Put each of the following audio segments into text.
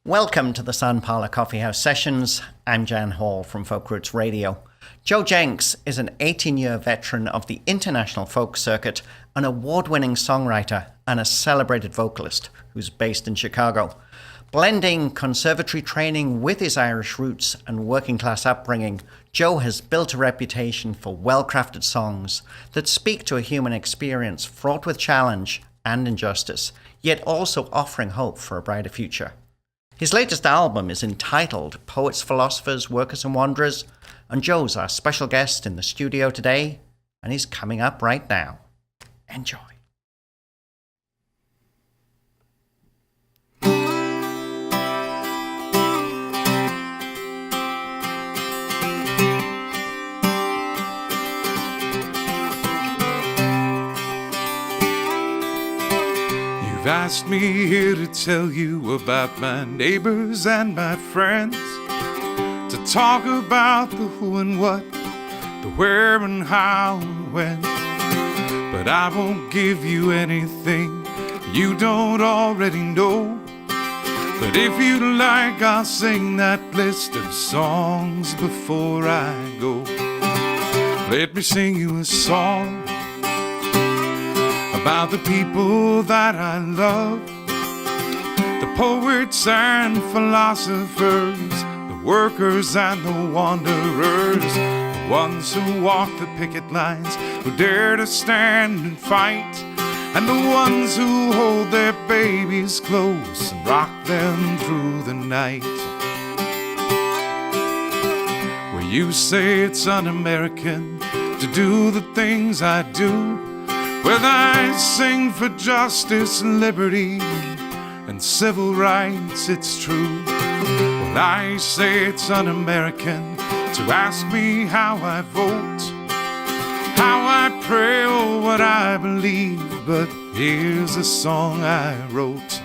Welcome to the Sun Parlour Coffee House Sessions. I'm Jan Hall from Folk Roots Radio. Joe Jencks is an 18-year veteran of the international folk circuit, an award-winning songwriter and a celebrated vocalist who's based in Chicago. Blending conservatory training with his Irish roots and working-class upbringing, Joe has built a reputation for well-crafted songs that speak to a human experience fraught with challenge and injustice, yet also offering hope for a brighter future. His latest album is entitled Poets, Philosophers, Workers and Wanderers, and Joe's our special guest in the studio today, and he's coming up right now. Enjoy. You've asked me here to tell you about my neighbors and my friends, to talk about the who and what, the where and how and when. But I won't give you anything you don't already know. But if you'd like, I'll sing that list of songs before I go. Let me sing you a song about the people that I love, the poets and philosophers, the workers and the wanderers, the ones who walk the picket lines, who dare to stand and fight, and the ones who hold their babies close and rock them through the night. Where you say it's un-American to do the things I do, when I sing for justice, liberty, and civil rights, it's true. When I say it's un-American to ask me how I vote, how I pray, or what I believe, but here's a song I wrote.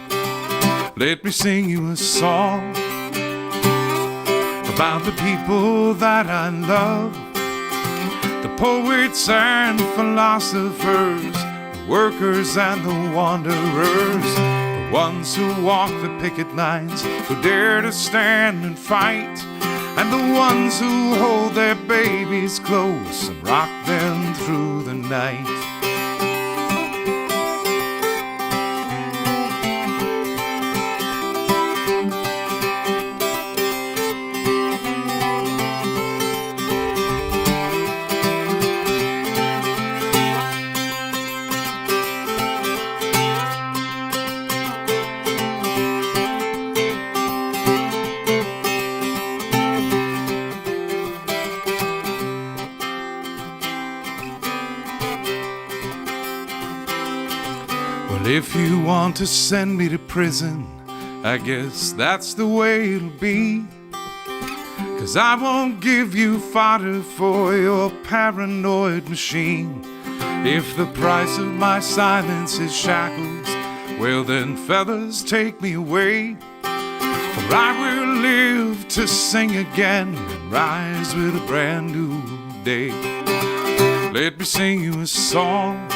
Let me sing you a song about the people that I love, the poets and philosophers, the workers and the wanderers, the ones who walk the picket lines, who dare to stand and fight, and the ones who hold their babies close and rock them through the night. If you want to send me to prison, I guess that's the way it'll be. 'Cause I won't give you fodder for your paranoid machine. If the price of my silence is shackles, well then fellas, take me away. For I will live to sing again and rise with a brand new day. Let me sing you a song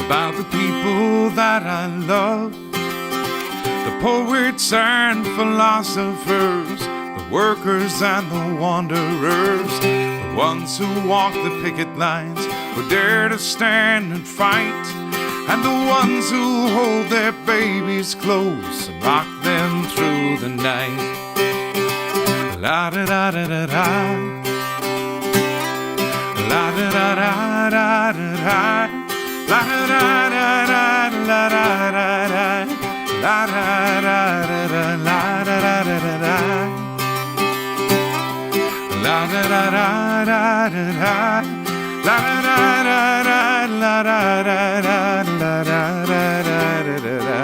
about the people that I love, the poets and philosophers, the workers and the wanderers, the ones who walk the picket lines, who dare to stand and fight, and the ones who hold their babies close and rock them through the night. La da da da da da, la da da da da da. La da da da da la da da da, la da da da la da da da da, la da da da da da, la da da da la da da da la da da da da.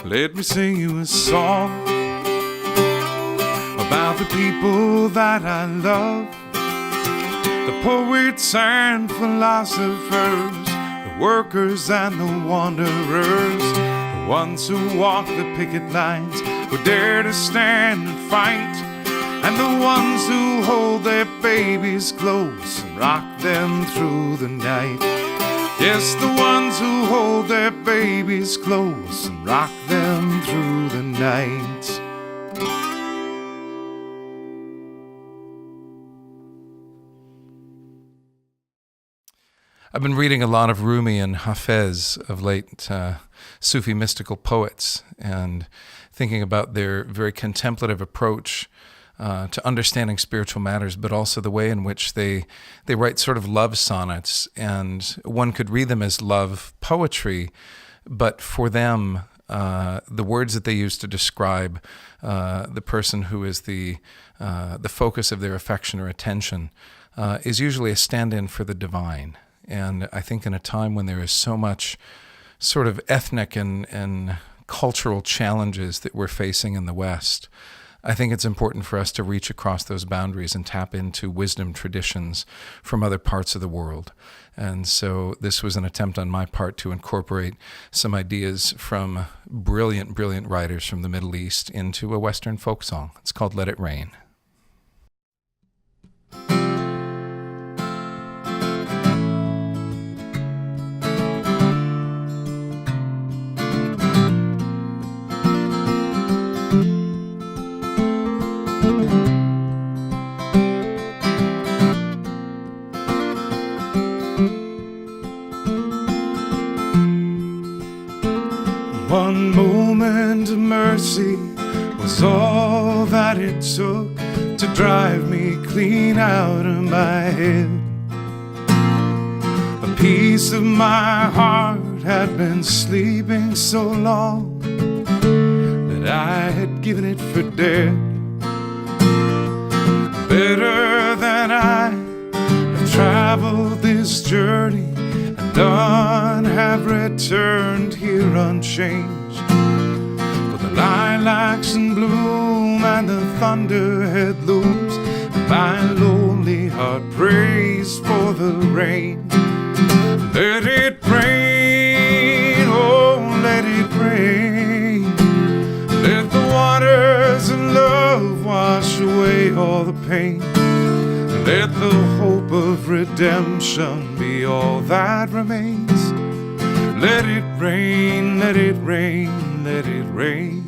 Let me sing you a song about the people that I love, the poets and philosophers, the workers and the wanderers, the ones who walk the picket lines, who dare to stand and fight, and the ones who hold their babies close and rock them through the night. Yes, the ones who hold their babies close and rock them through the night. I've been reading a lot of Rumi and Hafez of late, Sufi mystical poets, and thinking about their very contemplative approach to understanding spiritual matters, but also the way in which they write sort of love sonnets, and one could read them as love poetry, but for them, the words that they use to describe the person who is the focus of their affection or attention is usually a stand-in for the divine. And I think in a time when there is so much sort of ethnic and cultural challenges that we're facing in the West, I think it's important for us to reach across those boundaries and tap into wisdom traditions from other parts of the world. And so this was an attempt on my part to incorporate some ideas from brilliant, brilliant writers from the Middle East into a Western folk song. It's called Let It Rain. One moment of mercy was all that it took to drive me clean out of my head. A piece of my heart had been sleeping so long that I had given it for dead. Better than I have traveled this journey, none have returned here unchanged. For the lilacs in bloom and the thunderhead looms, and my lonely heart prays for the rain. Let it rain, oh let it rain. Let the waters of love wash away all the pain. Let the hope of redemption be all that remains. Let it rain, let it rain, let it rain.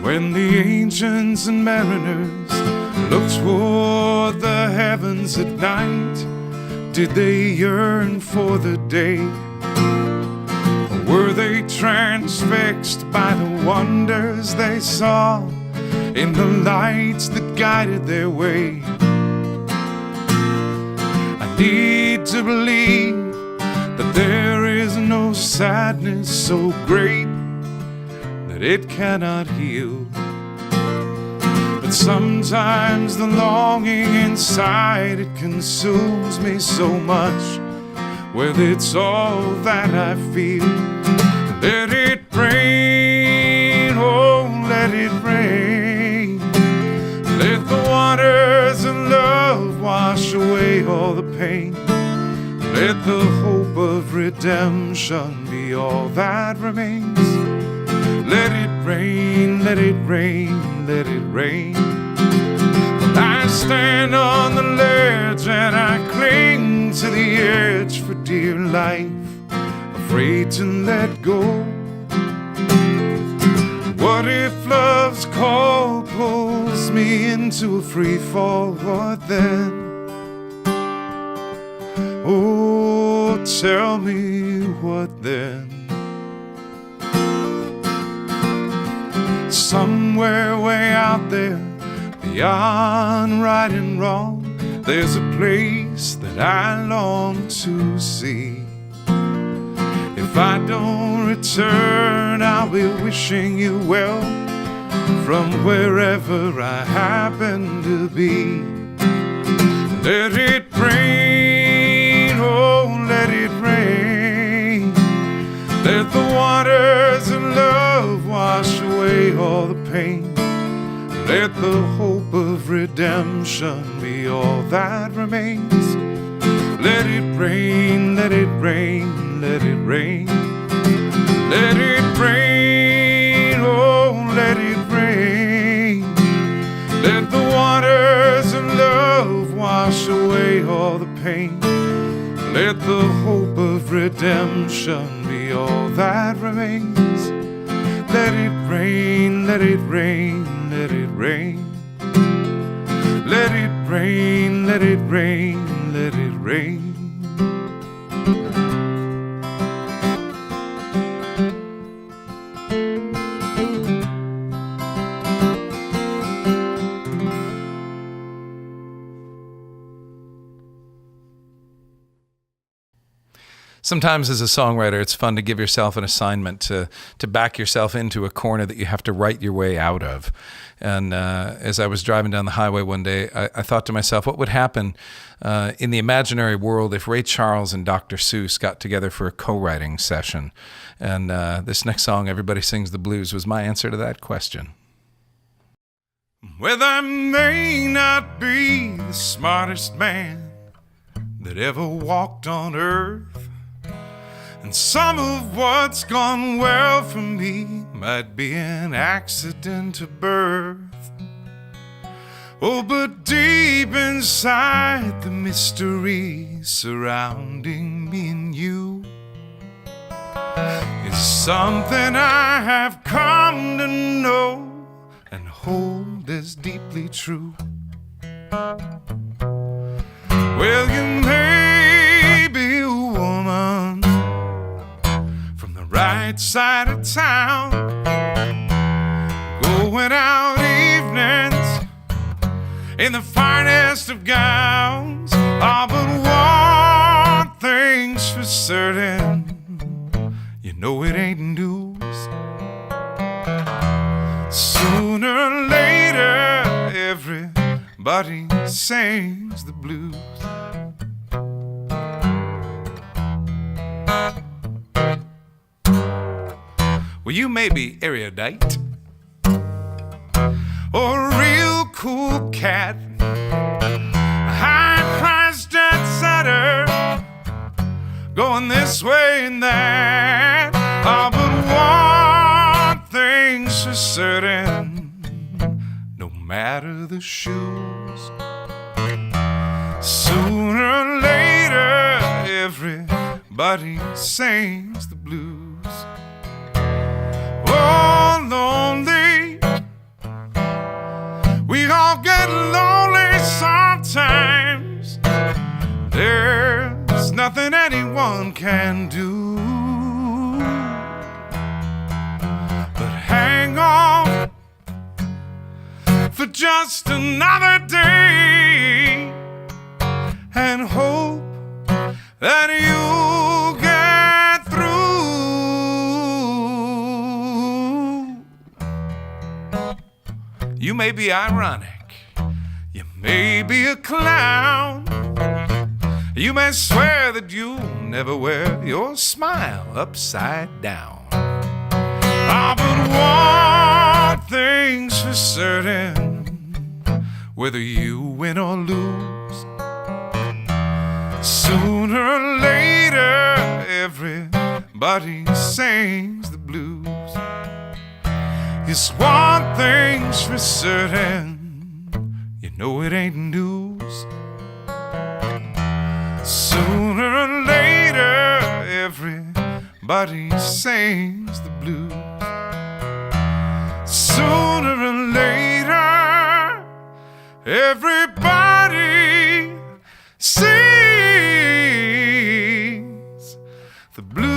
When the ancients and mariners looked toward the heavens at night, did they yearn for the day? Were they transfixed by the wonders they saw in the lights that guided their way? I need to believe that there is no sadness so great that it cannot heal. But sometimes the longing inside, it consumes me so much. Well, it's all that I feel. Let it rain, oh, let it rain. Let the waters of love wash away all the pain. Let the hope of redemption be all that remains. Let it rain, let it rain, let it rain. I stand on the ledge and I cling to the edge for dear life, afraid to let go. What if love's call pulls me into a free fall? What then? Oh, tell me what then? Somewhere way out there, beyond right and wrong, there's a place that I long to see. If I don't return, I'll be wishing you well from wherever I happen to be. Let it rain, oh let it rain. Let the waters of love wash away all the pain. Let the hope of redemption be all that remains. Let it rain, let it rain, let it rain. Let it rain, oh let it rain. Let the waters wash away all the pain. Let the hope of redemption be all that remains. Let it rain, let it rain, let it rain. Let it rain, let it rain, let it rain. Sometimes as a songwriter, it's fun to give yourself an assignment to back yourself into a corner that you have to write your way out of. And as I was driving down the highway one day, I thought to myself, what would happen in the imaginary world if Ray Charles and Dr. Seuss got together for a co-writing session? And this next song, Everybody Sings the Blues, was my answer to that question. Well, I may not be the smartest man that ever walked on earth, and some of what's gone well for me might be an accident to birth. Oh, but deep inside, the mystery surrounding me and you is something I have come to know and hold as deeply true. Well, you may be a woman from the right side of town, going out evenings in the finest of gowns. Oh, but one thing's for certain, you know it ain't news. Sooner or later, everybody sings the blues. Well, you may be erudite or a real cool cat, a high-priced jet setter, going this way and that. Oh, but one thing's for certain, no matter the shoes, sooner or later, everybody sings the blues. Oh, lonely, we all get lonely sometimes. There's nothing anyone can do but hang on for just another day and hope that you'll get through. You may be ironic, you may be a clown, you may swear that you'll never wear your smile upside down. Ah, but one thing's for certain, whether you win or lose, sooner or later, everybody sings the blues. Yes, one thing's for certain, you know it ain't news. Sooner or later, everybody sings the blues. Sooner or later, everybody sings the blues.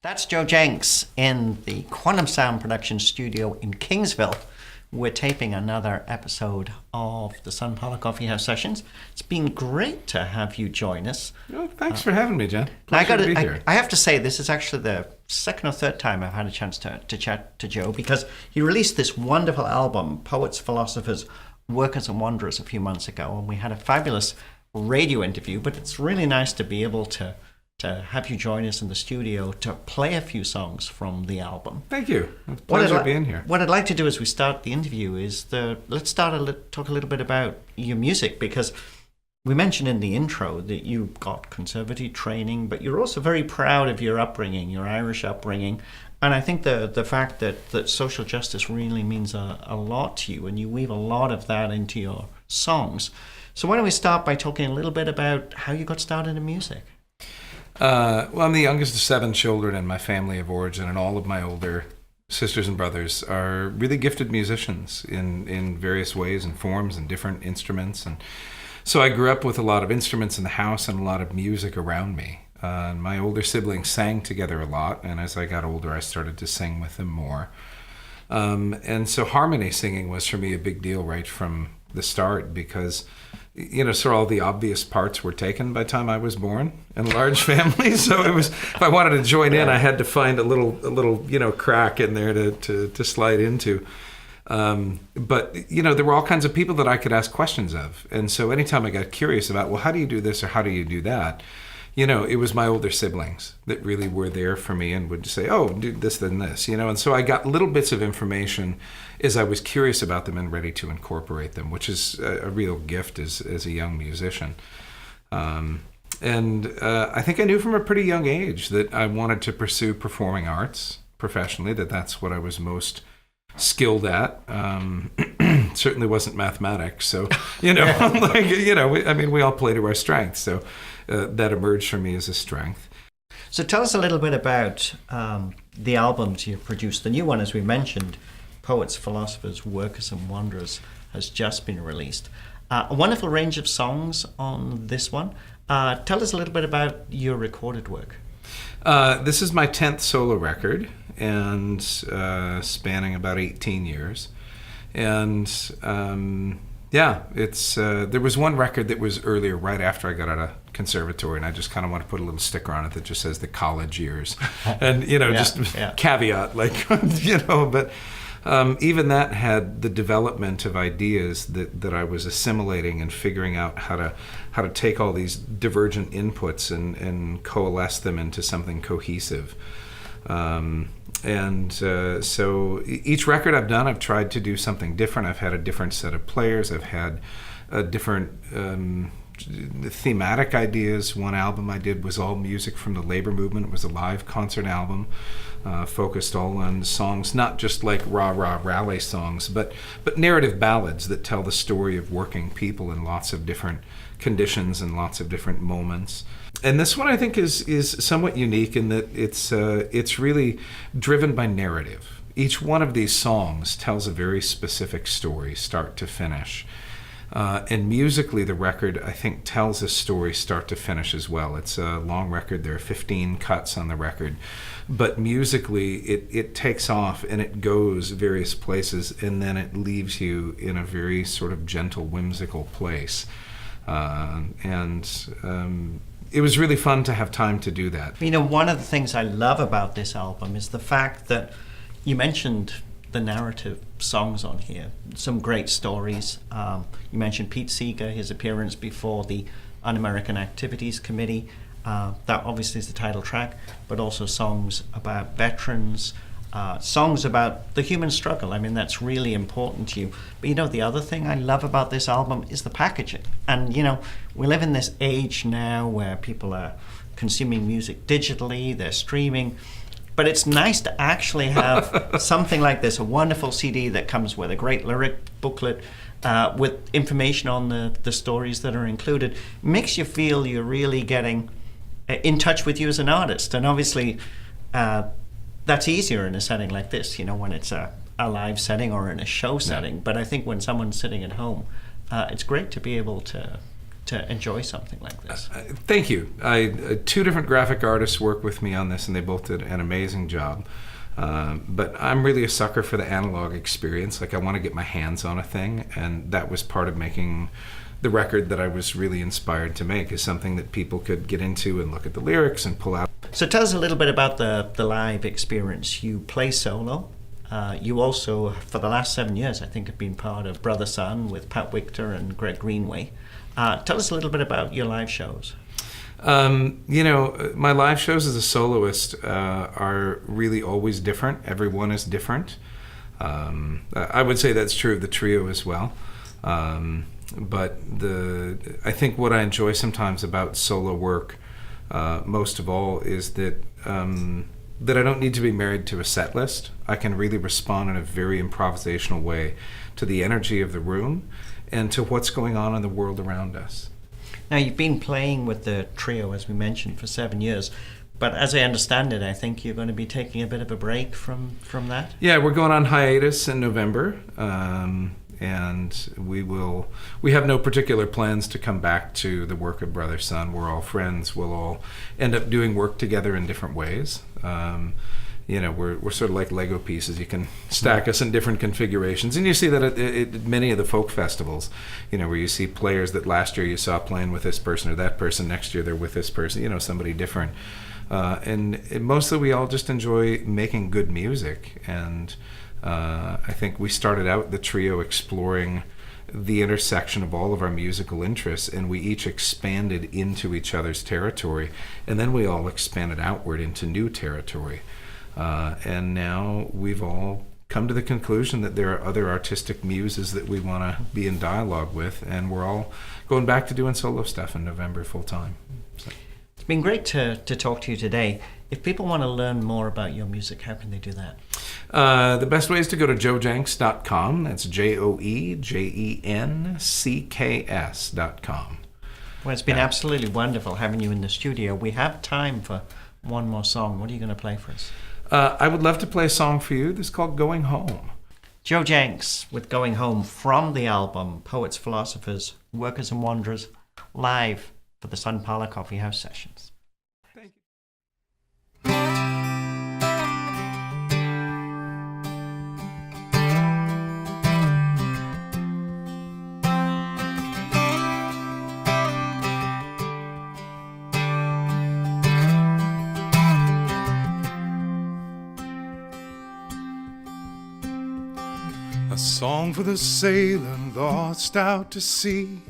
That's Joe Jencks in the Quantum Sound production studio in Kingsville. We're taping another episode of the Sun Parlour Coffee House Sessions. It's been great to have you join us. Oh, thanks for having me, Jen. I Pleasure. have to say, this is actually the second or third time I've had a chance to chat to Joe, because he released this wonderful album, Poets, Philosophers, Workers and Wanderers, a few months ago, and we had a fabulous radio interview. But it's really nice to be able to have you join us in the studio to play a few songs from the album. Thank you. It's a pleasure being here. What I'd like to do as we start the interview is let's talk a little bit about your music, because We mentioned in the intro that you got conservatory training, but you're also very proud of your upbringing, your Irish upbringing. And I think the fact that social justice really means a lot to you, and you weave a lot of that into your songs. So why don't we start by talking a little bit about how you got started in music? Well, I'm the youngest of 7 children in my family of origin, and all of my older sisters and brothers are really gifted musicians in various ways and forms and different instruments. And so I grew up with a lot of instruments in the house and a lot of music around me. My older siblings sang together a lot, and as I got older, I started to sing with them more. And so harmony singing was for me a big deal right from the start, because so all the obvious parts were taken by the time I was born in a large family. So it was, if I wanted to join in, I had to find a little crack in there to slide into. But there were all kinds of people that I could ask questions of. And so anytime I got curious about, well, how do you do this or how do you do that? It was my older siblings that really were there for me and would say, oh, do this, then this, and so I got little bits of information as I was curious about them and ready to incorporate them, which is a real gift as a young musician. And I think I knew from a pretty young age that I wanted to pursue performing arts professionally, that's what I was most skilled at. Certainly wasn't mathematics. So, we all play to our strengths. So that emerged for me as a strength. So tell us a little bit about the albums you've produced. The new one, as we mentioned, Poets, Philosophers, Workers and Wanderers, has just been released. A wonderful range of songs on this one. Tell us a little bit about your recorded work. This is my 10th solo record, and spanning about 18 years. And it's there was one record that was earlier, right after I got out of conservatory, and I just kind of want to put a little sticker on it that just says the college years, and caveat, but even that had the development of ideas that I was assimilating and figuring out how to take all these divergent inputs and coalesce them into something cohesive. So each record I've done, I've tried to do something different. I've had a different set of players. I've had a different thematic ideas. One album I did was all music from the labor movement. It was a live concert album, focused all on songs, not just like rah-rah rally songs, but narrative ballads that tell the story of working people in lots of different conditions and lots of different moments. And this one I think is somewhat unique in that it's really driven by narrative. Each one of these songs tells a very specific story, start to finish. And musically, the record, I think, tells a story start to finish as well. It's a long record. There are 15 cuts on the record. But musically, it takes off and it goes various places, and then it leaves you in a very sort of gentle, whimsical place. It was really fun to have time to do that. One of the things I love about this album is the fact that you mentioned the narrative songs on here. Some great stories. You mentioned Pete Seeger, his appearance before the Un-American Activities Committee. That obviously is the title track, but also songs about veterans, songs about the human struggle. That's really important to you. But the other thing I love about this album is the packaging. And we live in this age now where people are consuming music digitally, they're streaming. But it's nice to actually have something like this, a wonderful CD that comes with a great lyric booklet with information on the stories that are included. Makes you feel you're really getting in touch with you as an artist. And obviously, that's easier in a setting like this, when it's a live setting or in a show setting. Yeah. But I think when someone's sitting at home, it's great to be able to enjoy something like this. Thank you. 2 different graphic artists work with me on this, and they both did an amazing job. But I'm really a sucker for the analog experience. I want to get my hands on a thing, and that was part of making the record that I was really inspired to make, is something that people could get into and look at the lyrics and pull out. So tell us a little bit about the live experience. You play solo. You also, for the last 7 years, I think, have been part of Brother Sun with Pat Victor and Greg Greenway. Tell us a little bit about your live shows. My live shows as a soloist are really always different. Everyone is different. I would say that's true of the trio as well. But I think what I enjoy sometimes about solo work, most of all, is that that I don't need to be married to a set list. I can really respond in a very improvisational way to the energy of the room and to what's going on in the world around us. Now, you've been playing with the trio, as we mentioned, for 7 years. But as I understand it, I think you're going to be taking a bit of a break from that. Yeah, we're going on hiatus in November. And we have no particular plans to come back to the work of Brother Sun. We're all friends. We'll all end up doing work together in different ways. We're sort of like Lego pieces. You can stack us in different configurations. And you see that at many of the folk festivals, where you see players that last year you saw playing with this person or that person, next year they're with this person, somebody different. And mostly we all just enjoy making good music. And I think we started out the trio exploring the intersection of all of our musical interests, and we each expanded into each other's territory, and then we all expanded outward into new territory. And now we've all come to the conclusion that there are other artistic muses that we want to be in dialogue with, and we're all going back to doing solo stuff in November full time. So. It's been great to talk to you today. If people want to learn more about your music, how can they do that? The best way is to go to joejencks.com. That's JoeJencks.com. Well, it's been absolutely wonderful having you in the studio. We have time for one more song. What are you going to play for us? I would love to play a song for you. This is called Going Home. Joe Jencks with Going Home from the album Poets, Philosophers, Workers and Wanderers, live for the Sun Parlour Coffee House Sessions. Thank you. A song for the sailor lost out to sea,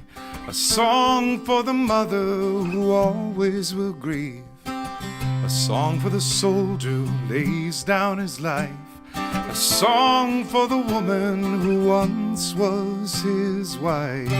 a song for the mother who always will grieve, a song for the soldier who lays down his life, a song for the woman who once was his wife.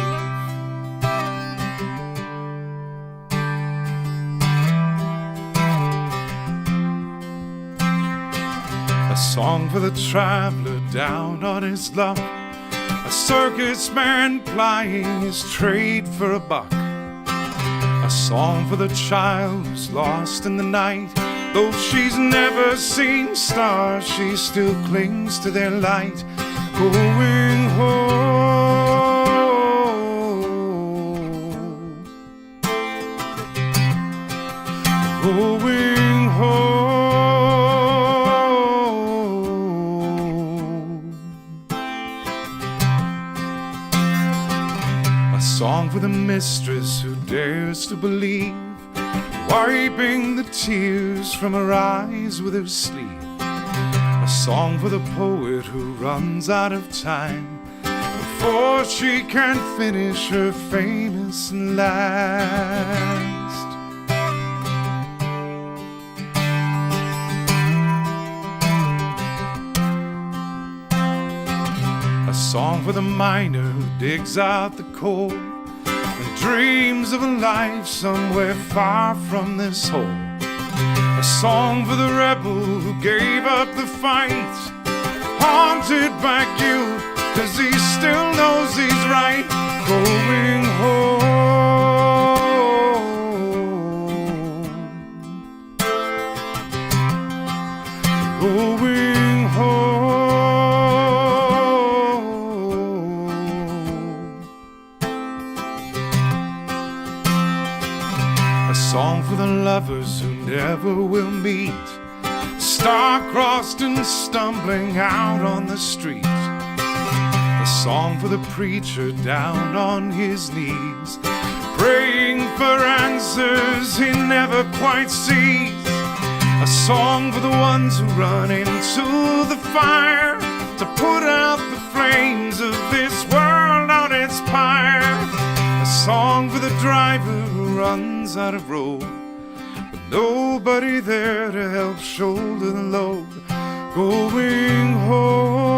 A song for the traveler down on his luck, a circus man plying his trade for a buck, a song for the child who's lost in the night. Though she's never seen stars, she still clings to their light. Going home, going home. A song for the mistress who dares to believe, wiping the tears from her eyes with her sleeve. A song for the poet who runs out of time before she can finish her famous last. A song for the miner who digs out the coal and dreams of a life somewhere far from this hole. A song for the rebel who gave up the fight, haunted by guilt, 'cause he still knows he's right. Going home, going home. A song for the lovers who never will meet, star-crossed and stumbling out on the street. A song for the preacher down on his knees, praying for answers he never quite sees. A song for the ones who run into the fire to put out the flames of this world on its pyre. A song for the driver who runs out of road, with nobody there to help shoulder the load. Going home,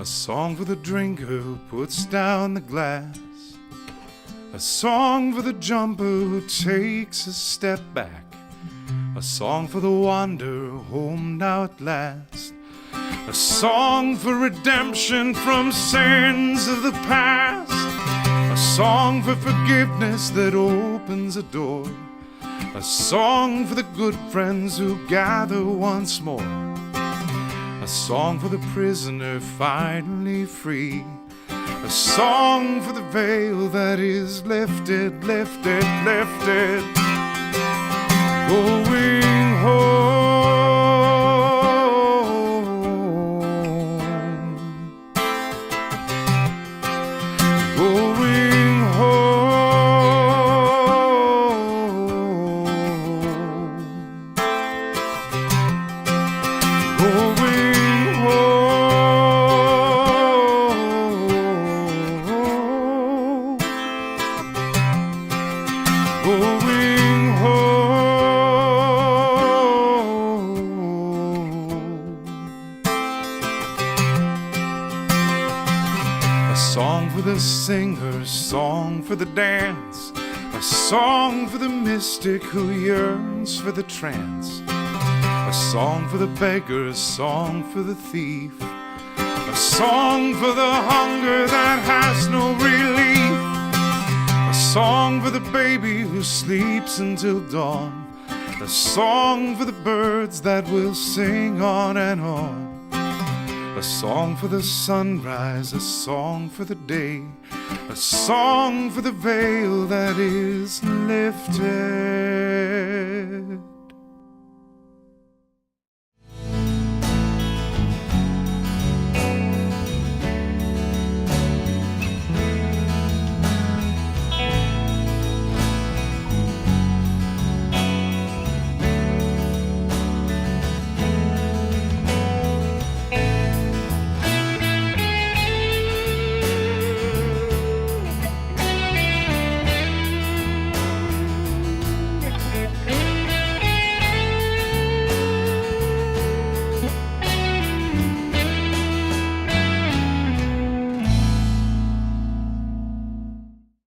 song for the drinker who puts down the glass. A song for the jumper who takes a step back. A song for the wanderer home now at last. A song for redemption from sins of the past. A song for forgiveness that opens a door. A song for the good friends who gather once more. A song for the prisoner finally free. A song for the veil that is lifted, lifted, lifted. Going home. Going home. Going home. Going home. A song for the singer, song for the dance. A song for the mystic who yearns for the trance. A song for the beggar, a song for the thief. A song for the hunger that has no relief. A song for the baby who sleeps until dawn. A song for the birds that will sing on and on. A song for the sunrise, a song for the day. A song for the veil that is lifted.